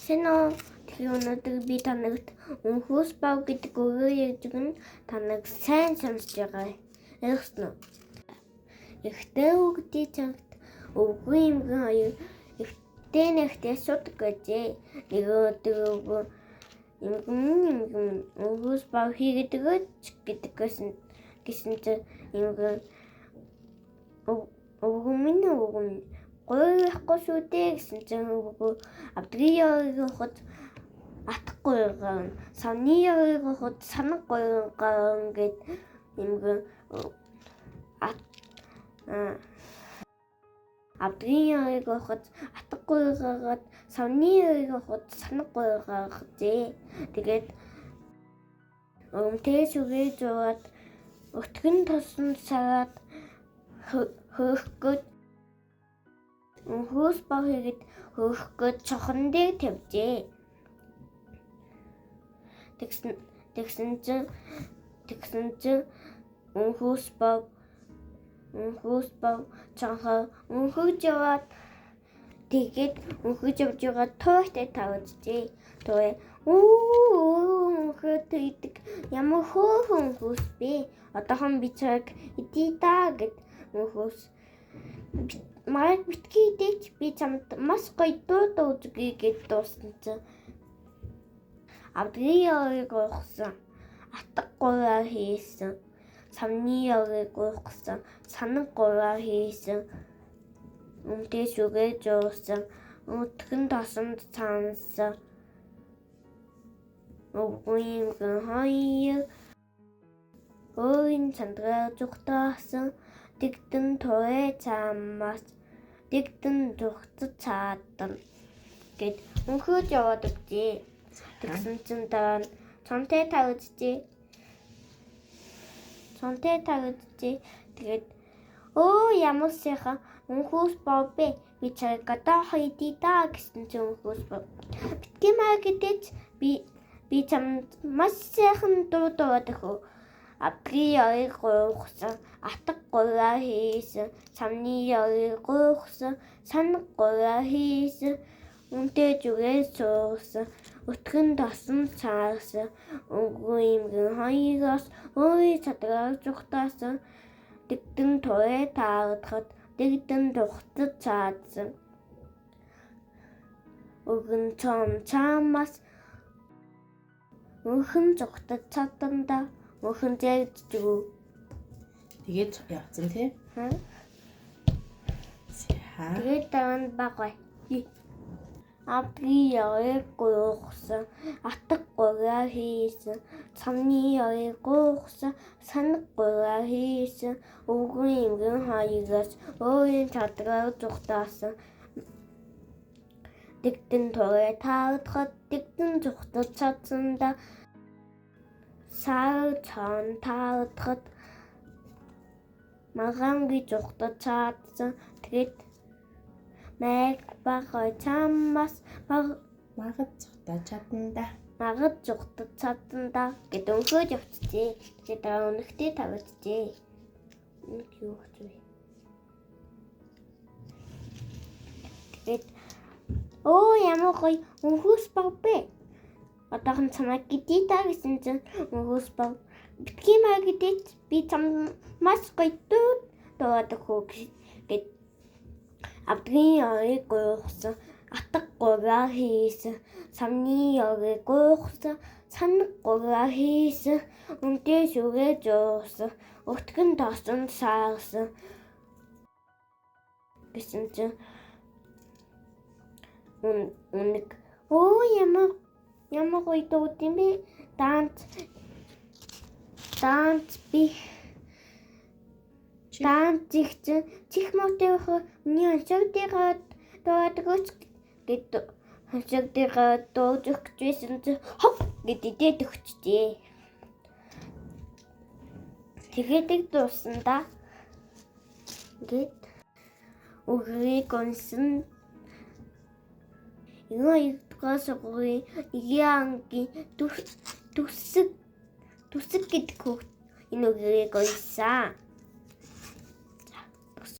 Сэнэ тэгэхээр өнөөдөр би танагт өнхөөс бав гэдэг үгээр ярьж өгнө. Танаг сайн сонсож байгаа. Ярих нь. Ихтэй үгдий чамд өвгүй юмгэн хоёр ихтэй нэгтэй судаг гэжээ. Нэг өдөр юмгэн өнхөөс бав хийгээд гэдэг гэсэн чинь юмгэн өвгөн минь гоёхгүй шүү дээ гэсэн чинь өвгөө авдрияыг хот атахгүй гэн санияыг хот санахгүй гэн гэд юмгэн авдрияыг хот атахгүй гаад санияыг хот санахгүй гэжээ. Тэгээд өмтэй сүгээ жоод өтгөн тосон сараад хөрөхгөд өнхөөс бав хийгээд хөрөхгөд чохон дээр тавьжээ. Тэгсэн чинь өнхөөс бав чанхаа өнхөж яваад тэгээд өнхөж явж байгаа тойртой тавьжээ. Тоо өнхөд идэг ямар хөөхөн өнхөөс бэ? Одоохон би чаг идий даа гэд өнхөөс марк битгий дэч би чамд маш гоё дуу үзье гэд дууссан чинь авдрияыг гоохсон атгаггүйгаа хийсэн самнияыг гоохсон санаггүйгаа хийсэн өмтэй сүгээ жуусан өтгөн тосонд цаансан өвгүйн хоёр өөрийн цандраа зүгтаасан дэгдэн тойроо цаамаас дэгдэн зүгт цаадан гэд өнхөж яваад өгчээ. Тэгсэн чинь дараа нь цонтэй тавьжээ. Тэгээд ямар сайхан өнхөөс бав бэ? Би чарга даа хайдий даа гэсэн чинь өнхөөс бав. Битгий маа гэдэж би чамд маш сайхан дуудаад өгөө. Авдрияыг гоохсон атгаггүйгаа хийсэн самнияыг гоохсон санаггүйгаа хийсэн үнтэй зүгээ суусан өтгөн тосон цаарсан өвгүйн хоёроос өөрийн чадраа зүгтаасан дэгдэн тойроо таадахад дэгдэн тухтад цаадсан өгөн цаамаас өнхөн зүгтад цаатанда өнхөн зэгддэг. Тэгээд яасан тий? Тэгээд дараа нь багай. Авдрияыг гоохсон атгаггүйгаа хийсэн самнияыг гоохсон санаггүйгаа хийсэн өвгүйн хоёроос өөрийн чадраа зүгтаасан дэгдэн тойроо таадахад дэгдэн зүгтад цаатсанда сар цаан таадахад маганги зүгтад цаатсан тэгээд мэг багай цаамаас магад зүгтад цаатанда гэд өнхөж явчихжээ. Тэгээд дараа өнөхтэй тавьжээ. Нэг юу гэж вэ? Тэгээд ямар гоё өнхөөс бав бэ? Одоохон цамаа гэдий даа гэсэн чинь өнхөөс бав. Битгий маа гэдэж би чамд маш гоё дуудаад өгөө гэд авдрияыг гоохсон атгаггүйгаа хийсэн самнияыг гоохсон санаггүйгаа хийсэн үнтэй сүгээ жуусан өтгөн тосон саарсан гэсэн чинь үнэг ямар гоё дууд юм бэ? Данц би Дан чих мотой миний хашигдаад дөөдгөч гэд хашигдаад дөөдөх гэсэн чи хов гэдээ төгчжээ. Тэгээд дууссан да. Гэт үгийг онсон юугаас үгүй яанги түсэг гэдэг энэ үгийг онсон.